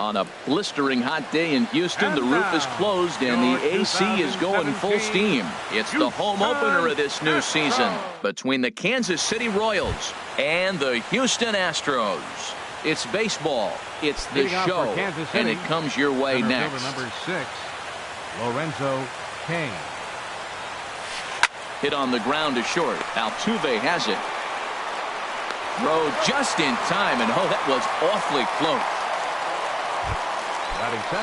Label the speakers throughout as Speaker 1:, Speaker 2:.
Speaker 1: On a blistering hot day in Houston, the roof is closed and the AC is going full steam. It's the home opener of this new season between the Kansas City Royals and the Houston Astros. It's baseball, it's the show, and it comes your way next.
Speaker 2: Number 6, Lorenzo Cain.
Speaker 1: Hit on the ground to short. Altuve has it. Throw just in time, and oh, that was awfully close.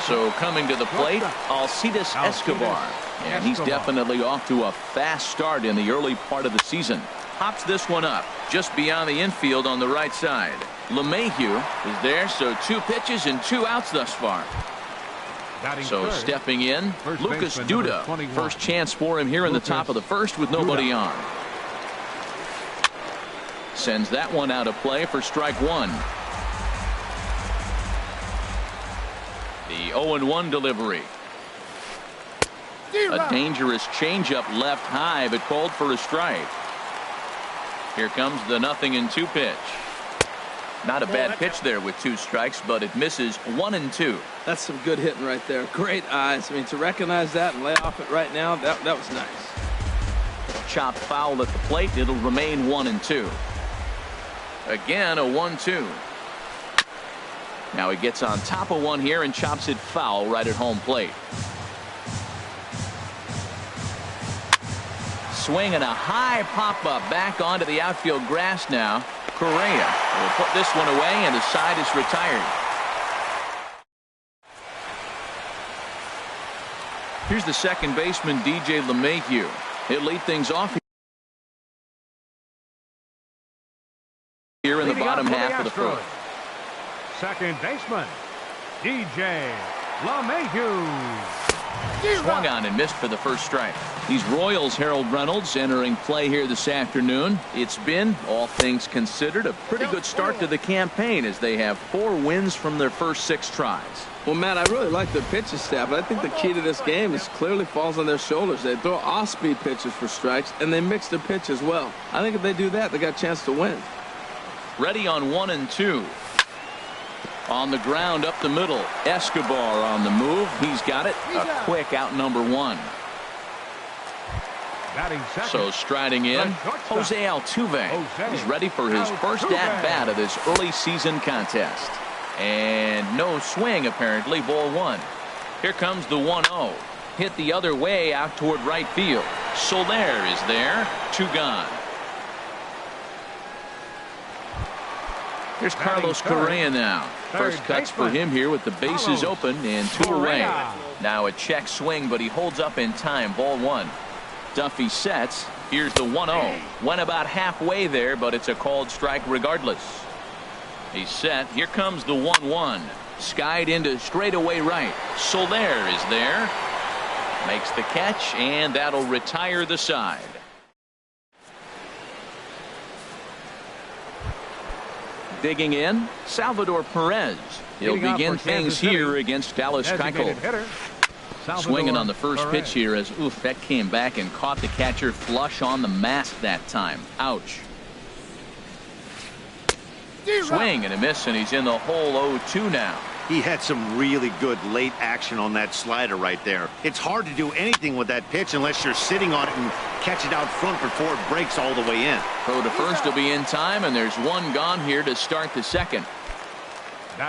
Speaker 1: So coming to the plate, Alcides Escobar. And he's definitely off to a fast start in the early part of the season. Pops this one up just beyond the infield on the right side. LeMahieu is there, so 2 pitches and 2 outs thus far. So stepping in, Lucas Duda. First chance for him here in the top of the first with nobody on. Sends that one out of play for strike 1. The 0-1 delivery. A dangerous changeup left high, but called for a strike. Here comes the 0-2 pitch. Not a bad pitch there with 2 strikes, but it misses 1-2.
Speaker 3: That's some good hitting right there. Great eyes. I mean, to recognize that and lay off it right now, that was nice.
Speaker 1: Chopped foul at the plate. It'll remain 1-2. Again, a 1-2. Now he gets on top of one here and chops it foul right at home plate. Swing and a high pop-up back onto the outfield grass now. Correa will put this one away, and the side is retired. Here's the second baseman, DJ LeMahieu. He'll lead things off here in the bottom half of the first.
Speaker 2: Second baseman, DJ LeMahieu.
Speaker 1: Swung on and missed for the first strike. These Royals, Harold Reynolds, entering play here this afternoon. It's been, all things considered, a pretty good start to the campaign as they have 4 wins from their first 6 tries.
Speaker 3: Well, Matt, I really like their pitching staff, but I think the key to this game is clearly falls on their shoulders. They throw off-speed pitches for strikes, and they mix their pitch as well. I think if they do that, they got a chance to win.
Speaker 1: Ready on 1-2. On the ground up the middle. Escobar on the move. He's got it. A quick out number 1. So striding in, Jose Altuve. He's ready for his first at-bat of this early season contest. And no swing apparently. Ball 1. Here comes the 1-0. Hit the other way out toward right field. Soler is there. 2 gone. Here's Carlos Correa now. First cuts for him here with the bases open and 2 away. Now a check swing, but he holds up in time. Ball 1. Duffy sets. Here's the 1-0. Went about halfway there, but it's a called strike regardless. He's set. Here comes the 1-1. Skied into straightaway right. Soler is there. Makes the catch, and that'll retire the side. Digging in, Salvador Perez. He'll begin things here against Dallas Keuchel. Swinging on the first pitch here as that came back and caught the catcher flush on the mask that time. Ouch. Swing and a miss, and he's in the hole 0-2 now.
Speaker 4: He had some really good late action on that slider right there. It's hard to do anything with that pitch unless you're sitting on it and catch it out front before it breaks all the way in.
Speaker 1: Throw to first will be in time, and there's 1 gone here to start the second.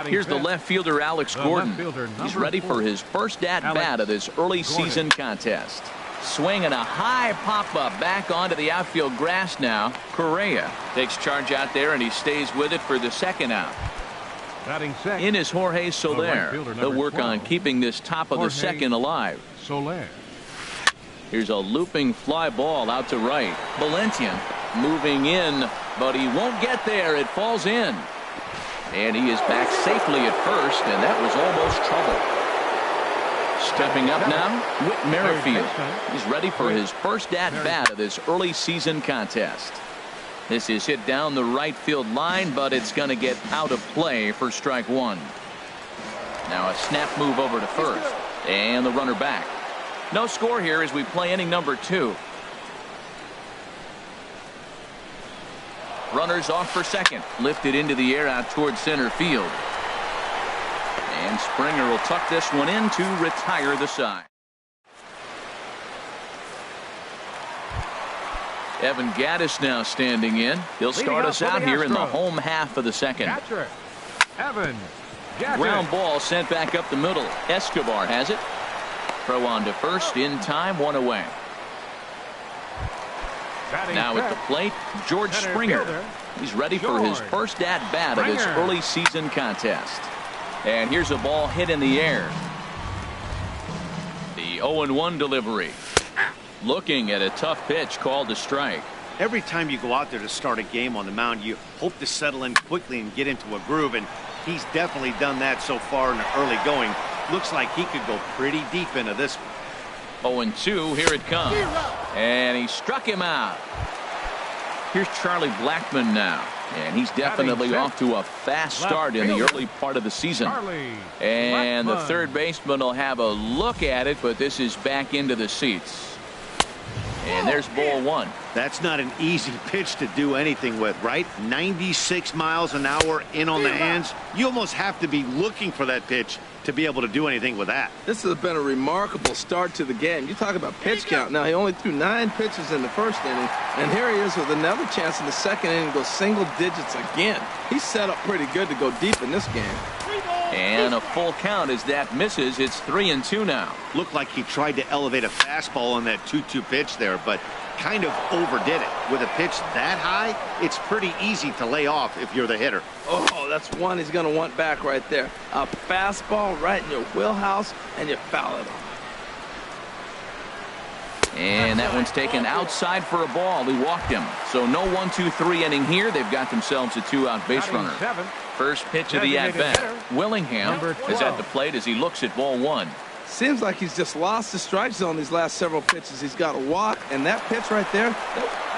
Speaker 1: Here's the left fielder, Alex Gordon. He's ready for his first at-bat of this early season contest. Swing and a high pop-up back onto the outfield grass now. Correa takes charge out there, and he stays with it for the second out. In is Jorge Soler. They'll work on keeping this top of the second alive.
Speaker 2: Soler.
Speaker 1: Here's a looping fly ball out to right. Valentian moving in, but he won't get there. It falls in. And he is back safely at first, and that was almost trouble. Stepping up now, Whit Merrifield. He's ready for his first at-bat of this early season contest. This is hit down the right field line, but it's going to get out of play for strike 1. Now a snap move over to first, and the runner back. No score here as we play inning number 2. Runners off for second. Lifted into the air out towards center field. And Springer will tuck this one in to retire the side. Evan Gattis now standing in. He'll start us out here in the home half of the second.
Speaker 2: Catcher, Evan Gattis.
Speaker 1: Ground ball sent back up the middle. Escobar has it. Throw on to first in time, one away.
Speaker 2: Batting
Speaker 1: Now at the plate, George
Speaker 2: Center
Speaker 1: Springer.
Speaker 2: fielder,
Speaker 1: He's ready for his
Speaker 2: George
Speaker 1: first at-bat of this
Speaker 2: Springer.
Speaker 1: early season contest. And here's a ball hit in the air. The 0-1 delivery. Looking at a tough pitch called a strike.
Speaker 4: Every time you go out there to start a game on the mound, you hope to settle in quickly and get into a groove, and he's definitely done that so far in the early going. Looks like he could go pretty deep into this one.
Speaker 1: 0-2, here it comes. And he struck him out. Here's Charlie Blackmon now. And he's definitely off to a fast start in the early part of the season. And the third baseman will have a look at it, but this is back into the seats. And there's ball one.
Speaker 4: That's not an easy pitch to do anything with, right? 96 miles an hour in on the hands. You almost have to be looking for that pitch to be able to do anything with that.
Speaker 3: This has been a remarkable start to the game. You talk about pitch count. Now, he only threw 9 pitches in the first inning, and here he is with another chance in the second inning to go single digits again. He's set up pretty good to go deep in this game.
Speaker 1: And a full count as that misses. It's 3-2 now.
Speaker 4: Looked like he tried to elevate a fastball on that 2-2 pitch there, but kind of overdid it. With a pitch that high, it's pretty easy to lay off if you're the hitter.
Speaker 3: Oh, that's one he's going to want back right there. A fastball right in your wheelhouse, and you foul it off.
Speaker 1: And that one's taken outside for a ball. He walked him. So no 1-2-3 inning here. They've got themselves a 2-out base runner. First pitch of the at-bat. Willingham is at the plate as he looks at ball one.
Speaker 3: Seems like he's just lost the strike zone these last several pitches. He's got a walk, and that pitch right there.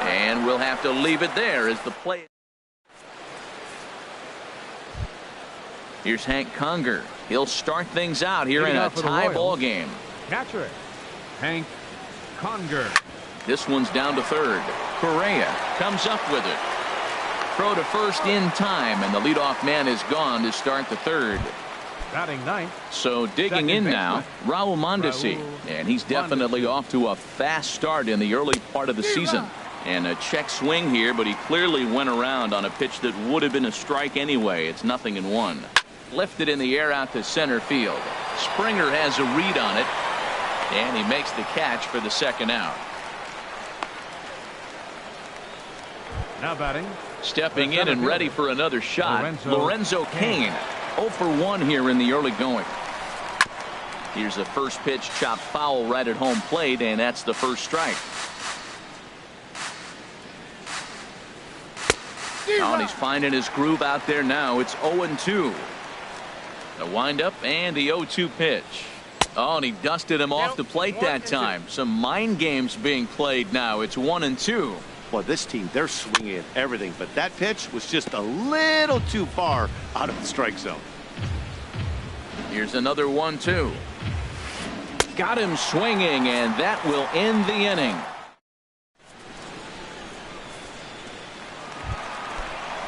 Speaker 1: And we'll have to leave it there as the play. Here's Hank Conger. He'll start things out here in a tie ball game.
Speaker 2: Catcher, Hank Conger.
Speaker 1: This one's down to third. Correa comes up with it. Throw to first in time, and the leadoff man is gone to start the third.
Speaker 2: Batting ninth.
Speaker 1: So digging in now, Raul Mondesi, and he's definitely off to a fast start in the early part of the season. And a check swing here, but he clearly went around on a pitch that would have been a strike anyway. It's 0-1. Lifted in the air out to center field. Springer has a read on it, and he makes the catch for the second out.
Speaker 2: Now batting.
Speaker 1: Stepping in and ready for another shot, Lorenzo Cain. 0 for 1 here in the early going. Here's the first pitch chopped foul right at home plate, and that's the first strike. Oh, and he's finding his groove out there now. It's 0-2. The windup and the 0-2 pitch. Oh, and he dusted him off the plate that time. Some mind games being played now. It's 1-2.
Speaker 4: Well, this team, they're swinging at everything, but that pitch was just a little too far out of the strike zone.
Speaker 1: Here's another 1-2. Got him swinging, and that will end the inning.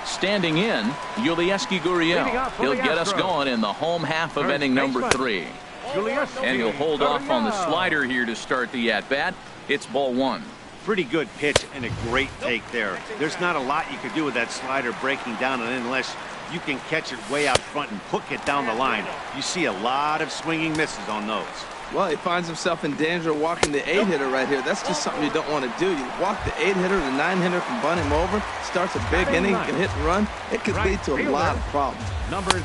Speaker 1: Standing in, Yulieski Gurriel. He'll get us going in the home half of inning number 3. And he'll hold off on the slider here to start the at-bat. It's ball one.
Speaker 4: Pretty good pitch and a great take there. There's not a lot you could do with that slider breaking down, and unless you can catch it way out front and hook it down the line, you see a lot of swinging misses on those.
Speaker 3: Well, he finds himself in danger of walking the 8-hitter right here. That's just something you don't want to do. You walk the 8-hitter, the 9-hitter can bunt him over, starts a big inning, can hit and run. It could lead to a lot of problems.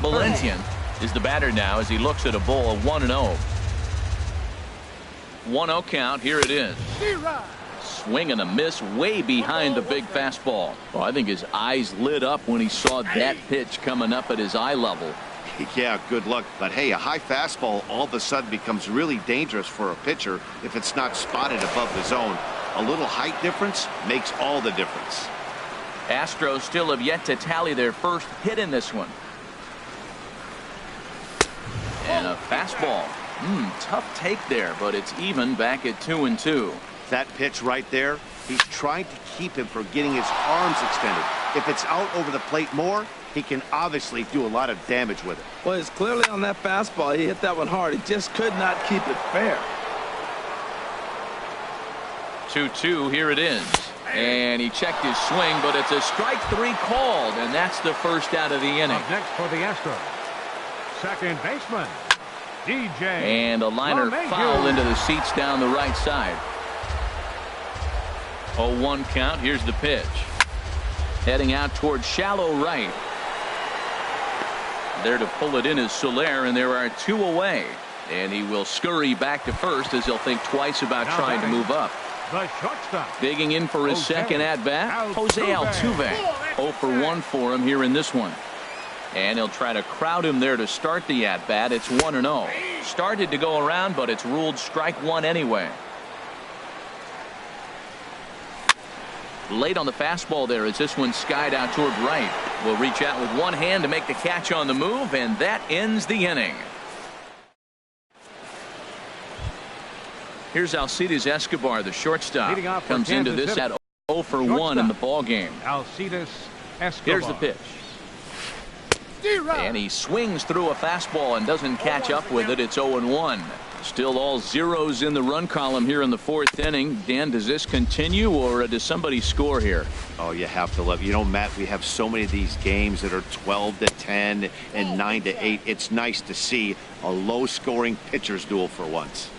Speaker 1: Valentian is the batter now as he looks at a ball of 1-0. 1-0 count. Here it is. Swing and a miss way behind the big fastball. Well, I think his eyes lit up when he saw that pitch coming up at his eye level.
Speaker 4: Yeah, good luck. But hey, a high fastball all of a sudden becomes really dangerous for a pitcher if it's not spotted above the zone. A little height difference makes all the difference.
Speaker 1: Astros still have yet to tally their first hit in this one. And a fastball. Tough take there, but it's even back at 2-2.
Speaker 4: That pitch right there, he's trying to keep him from getting his arms extended. If it's out over the plate more, he can obviously do a lot of damage with it.
Speaker 3: Well, it's clearly on that fastball. He hit that one hard. He just could not keep it fair.
Speaker 1: 2-2, here it is. And he checked his swing, but it's a strike 3 called, and that's the first out of the inning.
Speaker 2: Up next for the Astros, second baseman, DJ.
Speaker 1: And a liner foul into the seats down the right side. 0-1 count. Here's the pitch. Heading out towards shallow right. There to pull it in is Soler, and there are 2 away. And he will scurry back to first as he'll think twice about trying to move up.
Speaker 2: The shortstop.
Speaker 1: Digging in for his second at-bat, Jose Altuve. 0 for 1 for him here in this one. And he'll try to crowd him there to start the at-bat. It's 1-0. Started to go around, but it's ruled strike 1 anyway. Late on the fastball there as this one skied out toward right. Will reach out with one hand to make the catch on the move, and that ends the inning. Here's Alcides Escobar, the shortstop. Comes into this at 0 for 1 in the ball game.
Speaker 2: Alcides Escobar.
Speaker 1: Here's the pitch. And he swings through a fastball and doesn't catch up with it. It's 0-1. Still all zeros in the run column here in the 4th inning. Dan, does this continue, or does somebody score here?
Speaker 4: Oh, you have to love. You know, Matt, we have so many of these games that are 12-10 and 9-8. It's nice to see a low-scoring pitcher's duel for once.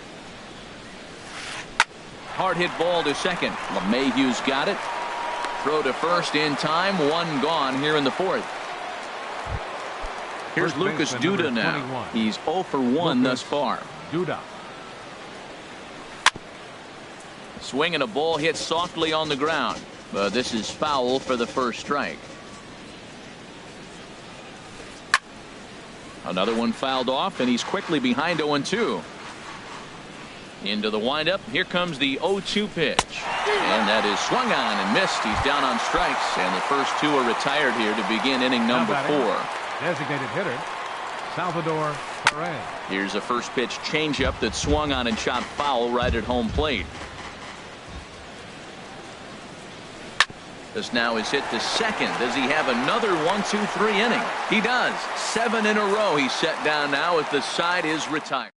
Speaker 1: Hard hit ball to second. LeMahieu's got it. Throw to first in time. 1 gone here in the 4th. Here's Lucas Duda now. He's 0 for 1 thus far.
Speaker 2: Duda.
Speaker 1: Swinging a ball hit softly on the ground. But this is foul for the first strike. Another one fouled off, and he's quickly behind 0-2. Into the windup. Here comes the 0-2 pitch. And that is swung on and missed. He's down on strikes, and the first 2 are retired here to begin inning number 4.
Speaker 2: Designated hitter, Salvador Perez.
Speaker 1: Here's a first pitch changeup that swung on and shot foul right at home plate. This now is hit to second. Does he have another 1-2-3 inning? He does. 7 in a row he's set down now as the side is retired.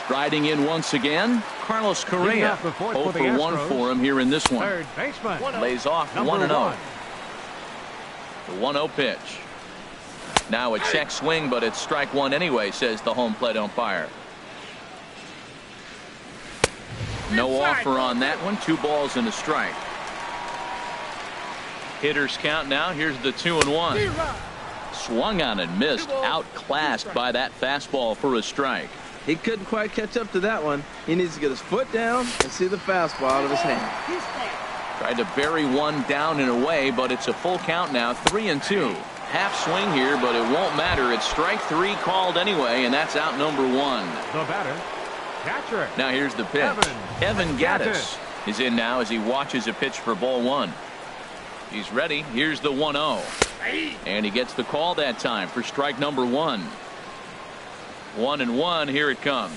Speaker 1: Striding in once again, Carlos Correa. 0 for 1 for him here in this one.
Speaker 2: Third baseman.
Speaker 1: Lays off 1-0. The 1-0 pitch. Now a check swing, but it's strike 1 anyway, says the home plate umpire. No offer on that one. 2 balls and a strike. Hitters count now. Here's the 2-1. Swung on and missed. Outclassed by that fastball for a strike.
Speaker 3: He couldn't quite catch up to that one. He needs to get his foot down and see the fastball out of his hand.
Speaker 1: Tried to bury one down and away, but it's a full count now. 3-2. Half swing here, but it won't matter. It's strike 3 called anyway, and that's out number 1.
Speaker 2: The batter, catcher.
Speaker 1: Now here's the pitch. Evan Gattis is in now as he watches a pitch for ball 1. He's ready. Here's the 1-0. And he gets the call that time for strike number 1. 1-1. Here it comes.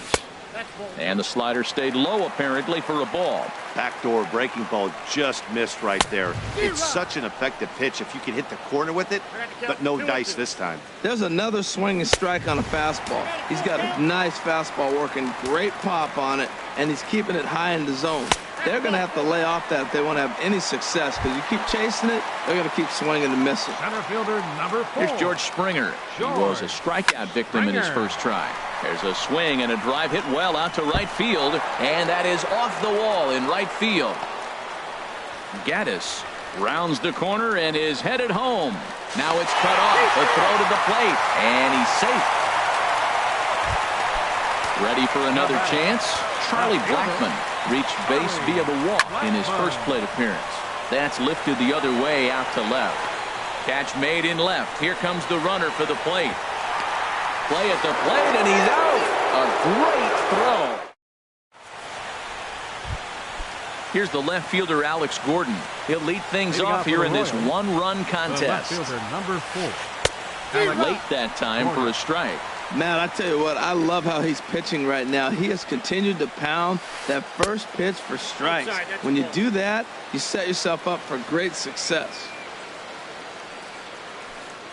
Speaker 1: And the slider stayed low apparently for a ball.
Speaker 4: Backdoor breaking ball just missed right there. It's such an effective pitch if you can hit the corner with it, but no dice this time.
Speaker 3: There's another swinging strike on a fastball. He's got a nice fastball working, great pop on it, and he's keeping it high in the zone. They're going to have to lay off that if they want to have any success, because you keep chasing it, they're going to keep swinging and missing.
Speaker 2: Center fielder number 4.
Speaker 1: Here's George Springer. He was a strikeout victim in his first try. There's a swing and a drive hit well out to right field, and that is off the wall in right field. Gattis rounds the corner and is headed home. Now it's cut off. A throw to the plate, and he's safe. Ready for another chance? Charlie Blackmon reached base via the walk in his first plate appearance. That's lifted the other way out to left. Catch made in left. Here comes the runner for the plate. Play at the plate, and he's out. A great throw. Here's the left fielder, Alex Gordon. He'll lead things off here in this one-run contest.
Speaker 2: Left fielder number 4.
Speaker 1: Late that time for a strike.
Speaker 3: Man, I tell you what, I love how he's pitching right now. He has continued to pound that first pitch for strikes. When you do that, you set yourself up for great success.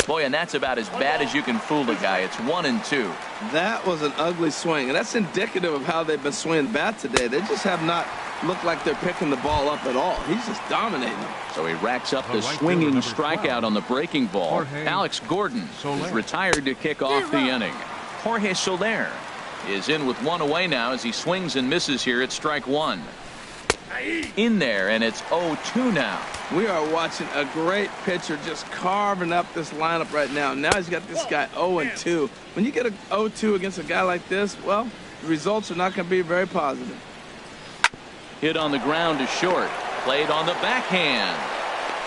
Speaker 1: Boy, and that's about as bad as you can fool a guy. It's 1-2.
Speaker 3: That was an ugly swing, and that's indicative of how they've been swinging bat today. They just have not looked like they're picking the ball up at all. He's just dominating them.
Speaker 1: So he racks up the swinging strikeout on the breaking ball. Alex Gordon is retired to kick off the inning. Jorge Soler is in with one away now as he swings and misses here at strike one. In there, and it's 0-2 now.
Speaker 3: We are watching a great pitcher just carving up this lineup right now. Now he's got this guy 0-2. When you get a 0-2 against a guy like this, well, the results are not going to be very positive.
Speaker 1: Hit on the ground to short. Played on the backhand.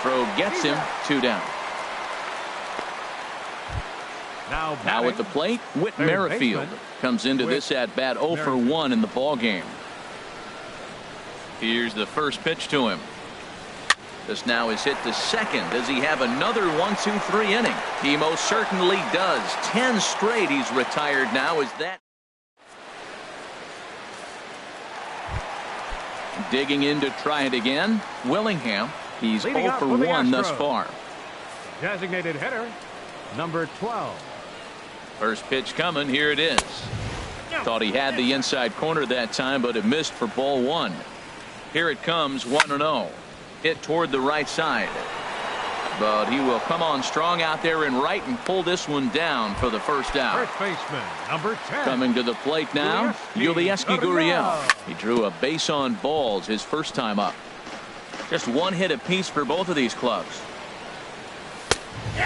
Speaker 1: Throw gets him. 2 down. Now at the plate, Whit Merrifield comes into this at bat 0 for 1 in the ball game. Here's the first pitch to him. This now is hit to second. Does he have another 1-2-3 inning? He most certainly does. 10 straight. He's retired now. Is that digging in to try it again? Willingham. He's 0 for 1 thus far.
Speaker 2: Designated hitter, number 12.
Speaker 1: First pitch coming. Here it is. Thought he had the inside corner that time, but it missed for ball 1. Here it comes, 1-0. Hit toward the right side. But he will come on strong out there in right and pull this one down for the first out.
Speaker 2: First baseman, number 10.
Speaker 1: Coming to the plate now, Yulieski Gurriel. He drew a base on balls his first time up. Just one hit apiece for both of these clubs.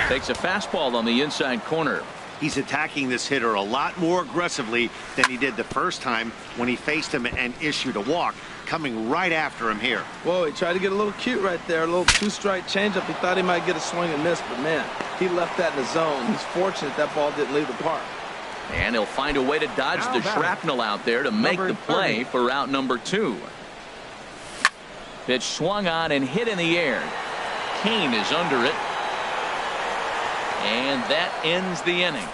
Speaker 1: Takes a fastball on the inside corner.
Speaker 4: He's attacking this hitter a lot more aggressively than he did the first time when he faced him and issued a walk. Coming right after him here.
Speaker 3: Whoa, he tried to get a little cute right there. A little 2-strike changeup. He thought he might get a swing and miss, but man, he left that in the zone. He's fortunate that ball didn't leave the park.
Speaker 1: And he'll find a way to dodge the shrapnel out there to make the play for out number 2. Pitch swung on and hit in the air. Kane is under it. And that ends the inning.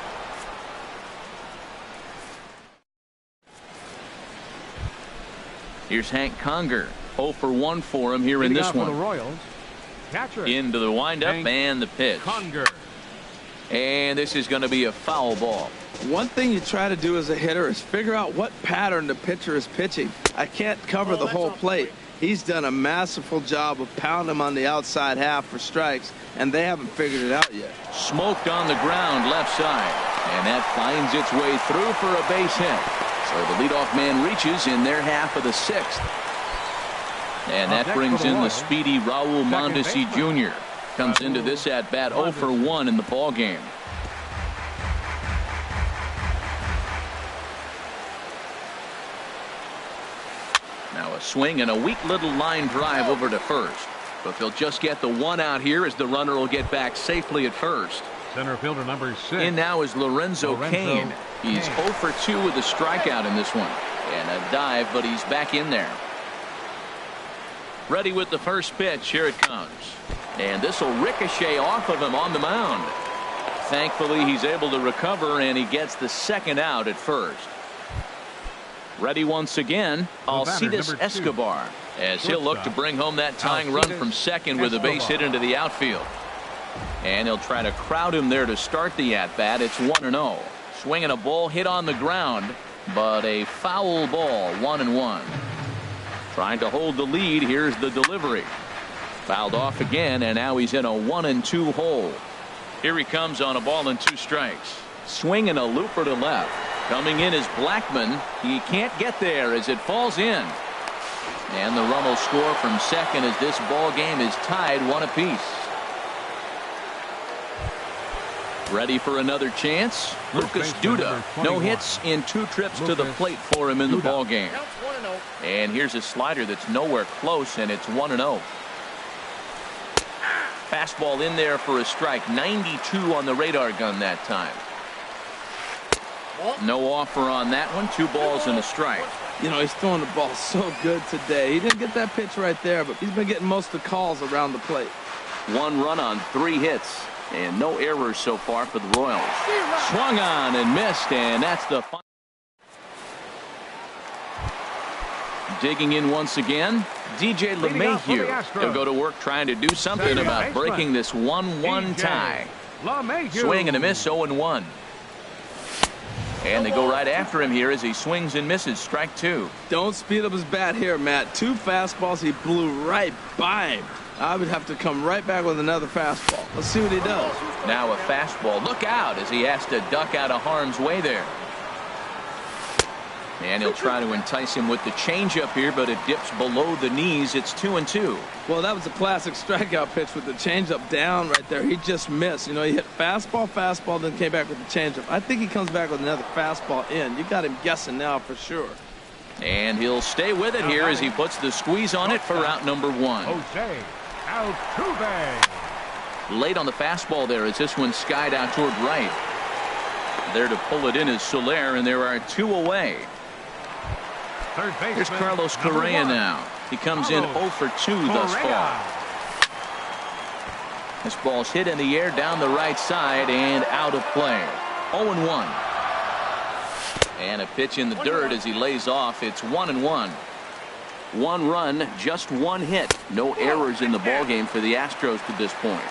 Speaker 1: Here's Hank Conger. 0 for 1 for him here in this one. Into the windup and the pitch.
Speaker 2: Conger.
Speaker 1: And this is going to be a foul ball.
Speaker 3: One thing you try to do as a hitter is figure out what pattern the pitcher is pitching. I can't cover the whole plate. He's done a masterful job of pounding him on the outside half for strikes, and they haven't figured it out yet.
Speaker 1: Smoked on the ground left side, and that finds its way through for a base hit. So the leadoff man reaches in their half of the 6th. And that brings in the speedy Raul Mondesi Jr. Comes into this at bat 0 for 1 in the ball game. Now a swing and a weak little line drive over to first. But they'll just get the one out here as the runner will get back safely at first.
Speaker 2: Center fielder number 6.
Speaker 1: In now is Lorenzo Cain. He's 0 for 2 with a strikeout in this one. And a dive, but he's back in there. Ready with the first pitch. Here it comes. And this will ricochet off of him on the mound. Thankfully, he's able to recover, and he gets the second out at first. Ready once again, Alcides Escobar, as he'll look to bring home that tying run from second with a base hit into the outfield. And he'll try to crowd him there to start the at-bat. It's 1-0. Swinging a ball hit on the ground, but a foul ball, 1-1. Trying to hold the lead. Here's the delivery. Fouled off again, and now he's in a 1-2 hole. Here he comes on a ball and 2 strikes. Swinging a looper to left. Coming in is Blackmon. He can't get there as it falls in. And the run will score from second as this ball game is tied 1 apiece. Ready for another chance. Lucas Duda. No hits in 2 trips to the plate for him in the ball game. And here's a slider that's nowhere close, and it's 1-0. Fastball in there for a strike. 92 on the radar gun that time. No offer on that one. 2 balls and a strike.
Speaker 3: You know, he's throwing the ball so good today. He didn't get that pitch right there, but he's been getting most of the calls around the plate.
Speaker 1: 1 run on 3 hits. And no errors so far for the Royals. Swung on and missed, and that's the final. Digging in once again, DJ LeMahieu. He'll go to work trying to do something about breaking this 1-1 tie. Swing and a miss, 0-1. And they go right after him here as he swings and misses. Strike two.
Speaker 3: Don't speed up his bat here, Matt. Two fastballs, he blew right by him. I would have to come right back with another fastball. Let's see what he does.
Speaker 1: Now a fastball. Look out as he has to duck out of harm's way there. And he'll try to entice him with the changeup here, but it dips below the knees. It's 2-2.
Speaker 3: Well, that was a classic strikeout pitch with the changeup down right there. He just missed. You know, he hit fastball, then came back with the changeup. I think he comes back with another fastball in. You got him guessing now for sure.
Speaker 1: And he'll stay with it here as he puts the squeeze on it for out number one.
Speaker 2: Jose Altuve.
Speaker 1: Late on the fastball there as this one skied out toward right. There to pull it in is Soler, and there are two away. Here's Carlos Correa now. He comes in 0 for 2 thus far. This ball's hit in the air down the right side and out of play. 0-1. And a pitch in the dirt as he lays off. It's 1-1. 1 run, just 1 hit. No errors in the ballgame for the Astros to this point.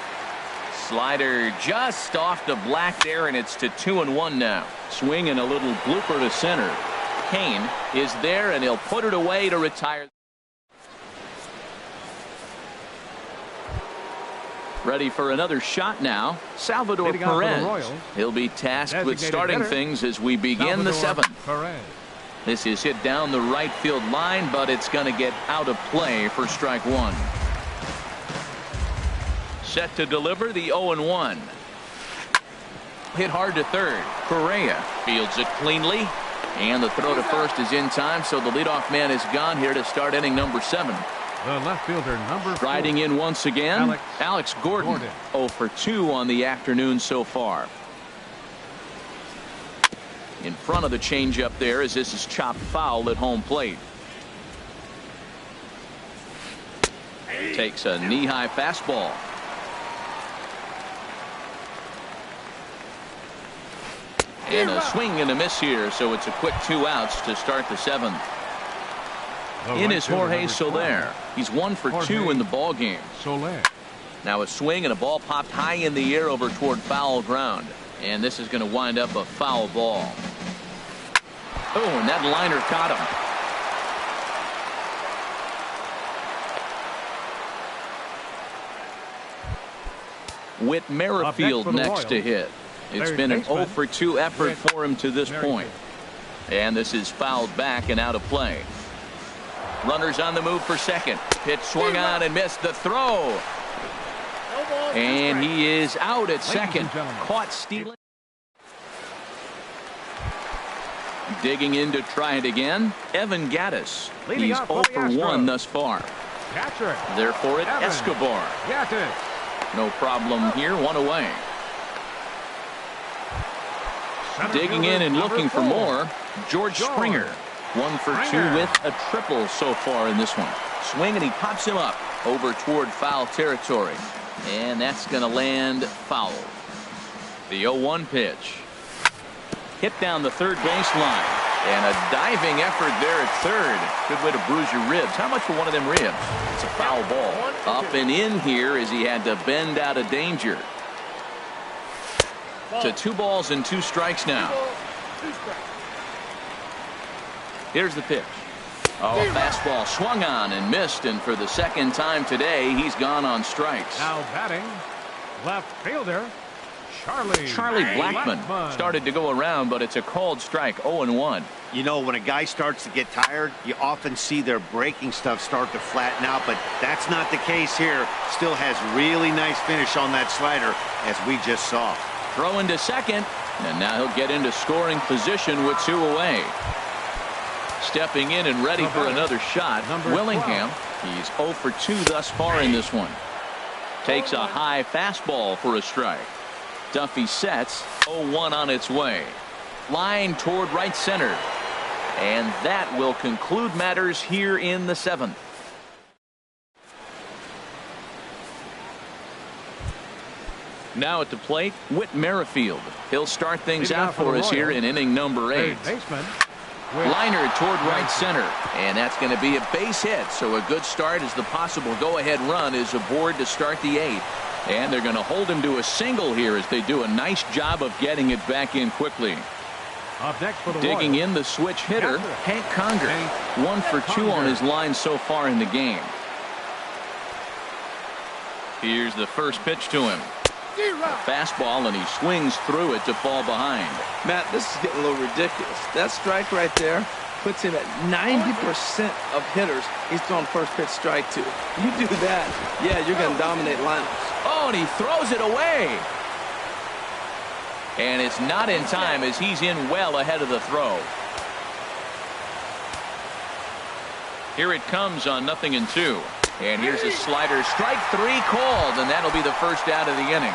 Speaker 1: Slider just off the black there, and it's to 2-1 now. Swing and a little blooper to center. Kane is there, and he'll put it away to retire. Ready for another shot now. Salvador Perez. He'll be tasked with starting things as we begin the 7th. This is hit down the right field line, but it's going to get out of play for strike one. Set to deliver the 0-1. Hit hard to third. Correa fields it cleanly. And the throw to first is in time, so the leadoff man is gone here to start inning number 7.
Speaker 2: The left fielder, number 4.
Speaker 1: Riding in once again, Alex Gordon. 0 for 2 on the afternoon so far. In front of the changeup there as this is chopped foul at home plate. Takes a knee-high fastball. And a swing and a miss here, so it's a quick 2 outs to start the 7th. In is Jorge Soler. He's 1 for 2 in the ball game. Now a swing and a ball popped high in the air over toward foul ground, and this is going to wind up a foul ball. Oh, and that liner caught him. Whit Merrifield next to hit. It's been an 0 for 2 effort for him to this point. And this is fouled back and out of play. Runners on the move for second. Pitch swung on and missed the throw. And he is out at second. Caught stealing. Digging in to try it again. Evan Gattis. He's 0 for 1 thus far. There for it, Escobar. No problem here. 1 away. Digging in and looking for more, George Springer. 1 for 2 with a triple so far in this one. Swing and he pops him up over toward foul territory. And that's going to land foul. The 0-1 pitch. Hit down the third baseline. And a diving effort there at third. Good way to bruise your ribs. How much for one of them ribs? It's a foul ball. Up and in here as he had to bend out of danger. To 2 balls and 2 strikes now. Here's the pitch. Oh, a fastball swung on and missed, and for the second time today, he's gone on strikes.
Speaker 2: Now batting, left fielder,
Speaker 1: Charlie Blackmon started to go around, but it's a called strike. 0-1.
Speaker 4: You know, when a guy starts to get tired, you often see their breaking stuff start to flatten out, but that's not the case here. Still has really nice finish on that slider, as we just saw.
Speaker 1: Throw into second, and now he'll get into scoring position with 2 away. Stepping in and ready for another shot, Willingham. He's 0 for 2 thus far in this one. Takes a high fastball for a strike. Duffy sets. 0-1 on its way. Line toward right center. And that will conclude matters here in the 7th. Now at the plate, Whit Merrifield. He'll start things
Speaker 2: Leading
Speaker 1: out
Speaker 2: off for
Speaker 1: for
Speaker 2: the
Speaker 1: us here
Speaker 2: Royals,
Speaker 1: in inning number 8.
Speaker 2: Third baseman.
Speaker 1: Liner toward right center, and that's going to be a base hit. So a good start as the possible go-ahead run is aboard to start the 8th. And they're going to hold him to a single here as they do a nice job of getting it back in quickly.
Speaker 2: Up next for the
Speaker 1: Digging
Speaker 2: Royals,
Speaker 1: in the switch hitter,
Speaker 2: catcher,
Speaker 1: Hank Conger. 1 for 2 on his line so far in the game. Here's the first pitch to him. A fastball, and he swings through it to fall behind.
Speaker 3: Matt, this is getting a little ridiculous. That strike right there puts him at 90% of hitters he's thrown first pitch strike to. You do that, yeah, you're going to dominate lineups.
Speaker 1: Oh, and he throws it away. And it's not in time as he's in well ahead of the throw. Here it comes on 0-2. And here's a slider. Strike 3 called, and that'll be the first out of the inning.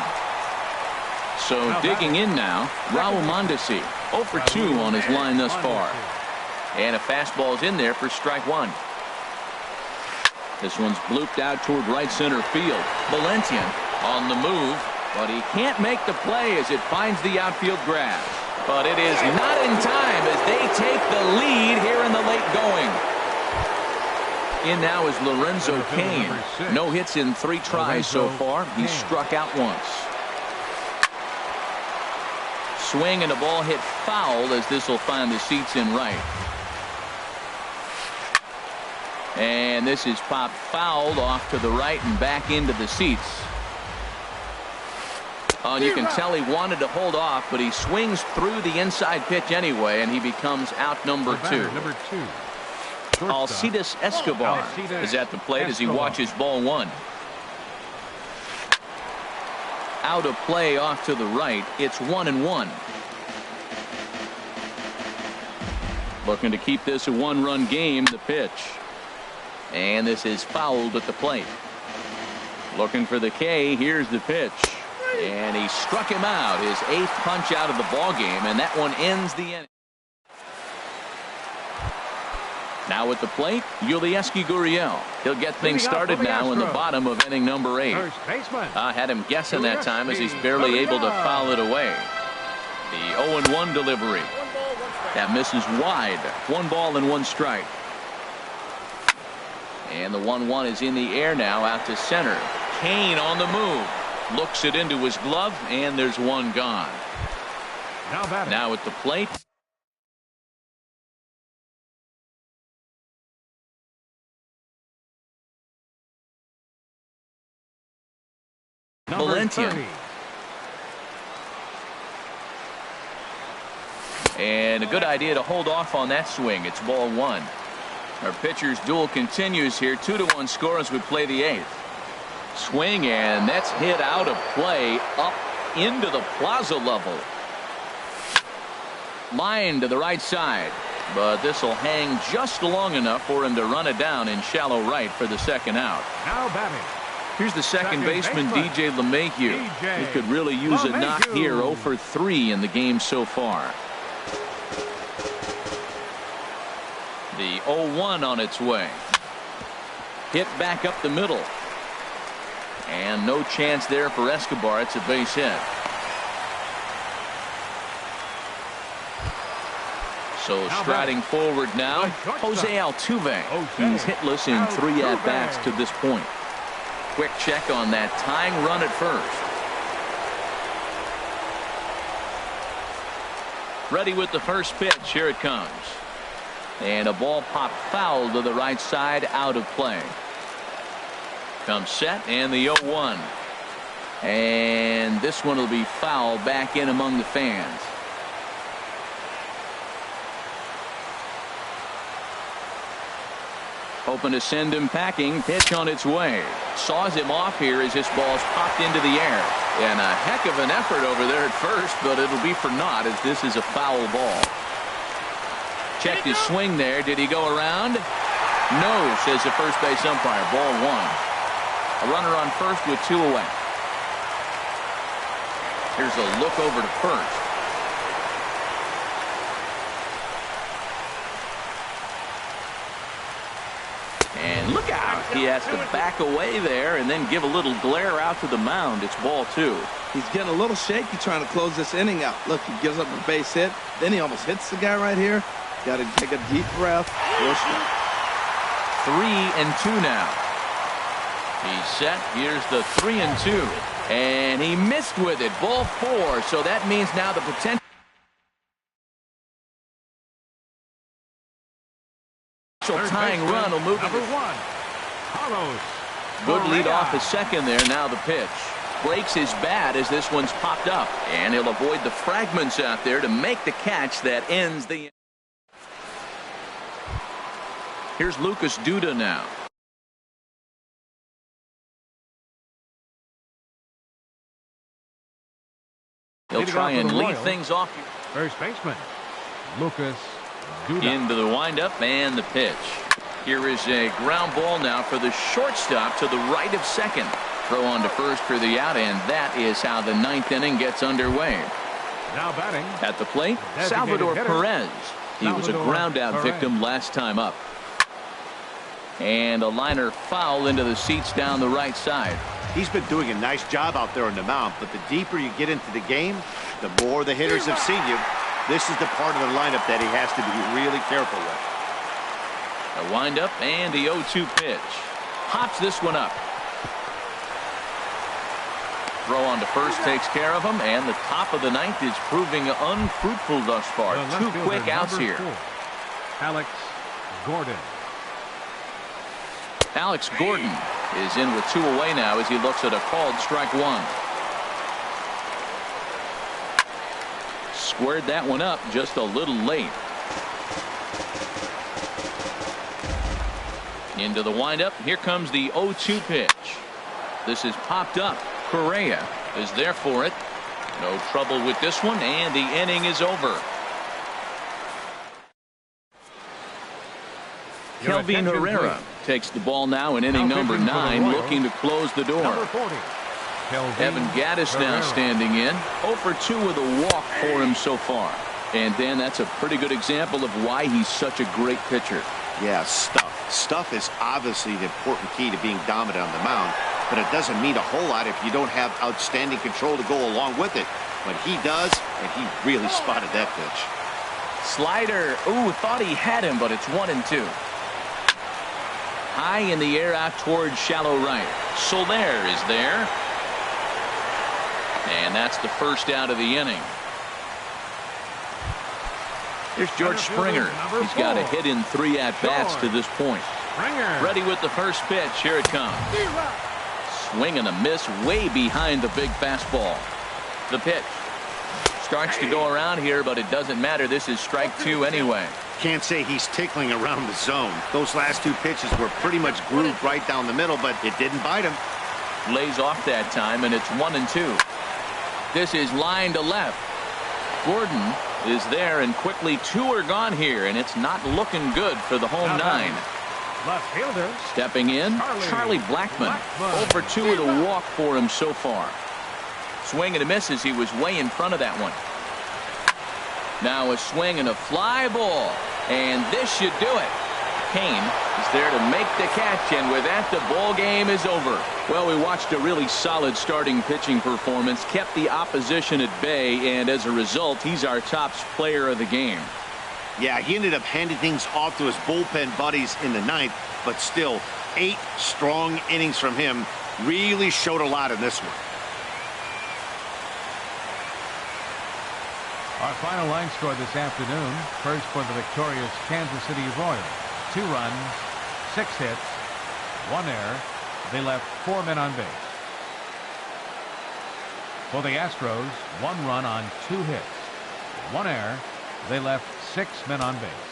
Speaker 1: So digging in now, Raul Mondesi. 0 for 2 on his line thus far. And a fastball's in there for strike 1. This one's blooped out toward right center field. Valentian on the move, but he can't make the play as it finds the outfield grass. But it is not in time as they take the lead here in the late going. In now is Lorenzo Cain. No hits in 3 tries so far. He's struck out once. Swing and a ball hit foul as this will find the seats in right. And this is popped fouled off to the right and back into the seats. Oh, and you can tell he wanted to hold off, but he swings through the inside pitch anyway, and he becomes out number 2.
Speaker 2: Number 2.
Speaker 1: Alcides Escobar is at the plate as he watches ball 1. Out of play off to the right. It's 1-1. Looking to keep this a 1-run game. The pitch. And this is fouled at the plate. Looking for the K. Here's the pitch. And he struck him out. His 8th punch out of the ball game, and that one ends the inning. Now at the plate, Yulieski Gurriel. He'll get things started now in the bottom of inning number 8.
Speaker 2: First baseman.
Speaker 1: I had him guessing that time as he's barely able to foul it away. The 0-1 delivery. That misses wide. 1 ball and 1 strike. And the 1-1 is in the air now out to center. Cain on the move. Looks it into his glove, and there's 1 gone. Now at the plate. Valentian. And a good idea to hold off on that swing. It's ball 1. Our pitcher's duel continues here. 2-1 score as we play the 8th. Swing, and that's hit out of play up into the plaza level. Line to the right side, but this will hang just long enough for him to run it down in shallow right for the 2nd out.
Speaker 2: Now batting.
Speaker 1: Here's the second baseman, DJ LeMahieu. He could really use a knock here. 0 for 3 in the game so far. The 0-1 on its way. Hit back up the middle. And no chance there for Escobar. It's a base hit. So striding forward now, Jose Altuve. He's hitless in 3 at-bats to this point. Quick check on that tying run at first. Ready with the first pitch. Here it comes. And a ball popped foul to the right side, out of play. Comes set, and the 0-1. And this one will be foul back in among the fans. Hoping to send him packing. Pitch on its way. Saws him off here as this ball's popped into the air. And a heck of an effort over there at first, but it'll be for naught as this is a foul ball. Checked his swing there. Did he go around? No, says the first base umpire. Ball 1. A runner on first with 2 away. Here's a look over to first. And Look out. He has to back away there and then give a little glare out to the mound. It's ball 2.
Speaker 3: He's getting a little shaky trying to close this inning out. Look, he gives up a base hit. Then he almost hits the guy right here. Got to take a deep breath.
Speaker 1: 3-2 now. He's set. Here's the 3-2. And he missed with it. Ball 4. So that means now the potential tying run will move.
Speaker 2: Number 1, Carlos.
Speaker 1: Good lead off his second there. Now the pitch. Breaks his bat as this one's popped up. And he'll avoid the fragments out there to make the catch that ends the. Here's Lucas Duda now. He'll try and lead things off.
Speaker 2: First baseman, Lucas Duda.
Speaker 1: Into the windup and the pitch. Here is a ground ball now for the shortstop to the right of second. Throw on to first for the out, and that is how the 9th inning gets underway.
Speaker 2: Now batting
Speaker 1: at the plate, Salvador Perez. He was a ground out victim last time up. And a liner foul into the seats down the right side.
Speaker 4: He's been doing a nice job out there on the mound, but the deeper you get into the game, the more the hitters have seen you. This is the part of the lineup that he has to be really careful with.
Speaker 1: A windup and the 0-2 pitch. Hops this one up. Throw on to first takes care of him, and the top of the 9th is proving unfruitful thus far. 2 quick outs here.
Speaker 2: 4, Alex Gordon.
Speaker 1: Alex Gordon is in with 2 away now as he looks at a called strike 1. Squared that one up just a little late. Into the windup. Here comes the 0-2 pitch. This is popped up. Correa is there for it. No trouble with this one, and the inning is over. Kelvin Herrera takes the ball now in inning number 9, looking to close the door.
Speaker 2: Number 40,
Speaker 1: Evan Gattis now standing in. 0 for 2 with a walk for him so far. And Dan, that's a pretty good example of why he's such a great pitcher.
Speaker 4: Yeah, stuff. Stuff is obviously the important key to being dominant on the mound, but it doesn't mean a whole lot if you don't have outstanding control to go along with it. But he does, and he really spotted that pitch.
Speaker 1: Slider. Ooh, thought he had him, but it's 1-2. High in the air out towards shallow right. Soler is there. And that's the first out of the inning. Here's George Springer. He's got a hit in 3 at-bats to this point. Ready with the first pitch. Here it comes. Swing and a miss way behind the big fastball. The pitch. Starts to go around here, but it doesn't matter. This is strike 2 anyway.
Speaker 4: Can't say he's tickling around the zone. Those last 2 pitches were pretty much grooved right down the middle, but it didn't bite him.
Speaker 1: Lays off that time, and it's 1-2. This is line to left. Gordon is there, and quickly 2 are gone here, and it's not looking good for the home 9.
Speaker 2: Left fielder.
Speaker 1: Stepping in, Charlie Blackmon. 0 for 2 with a walk for him so far. Swing and a miss as he was way in front of that one. Now a swing and a fly ball, and this should do it. Kane is there to make the catch, and with that, the ball game is over. Well, we watched a really solid starting pitching performance, kept the opposition at bay, and as a result, he's our top player of the game.
Speaker 4: Yeah, he ended up handing things off to his bullpen buddies in the 9th, but still, 8 strong innings from him really showed a lot in this one.
Speaker 2: Our final line score this afternoon. First for the victorious Kansas City Royals. 2 runs, 6 hits, 1 error. They left 4 men on base. For the Astros, 1 run on 2 hits, 1 error. They left 6 men on base.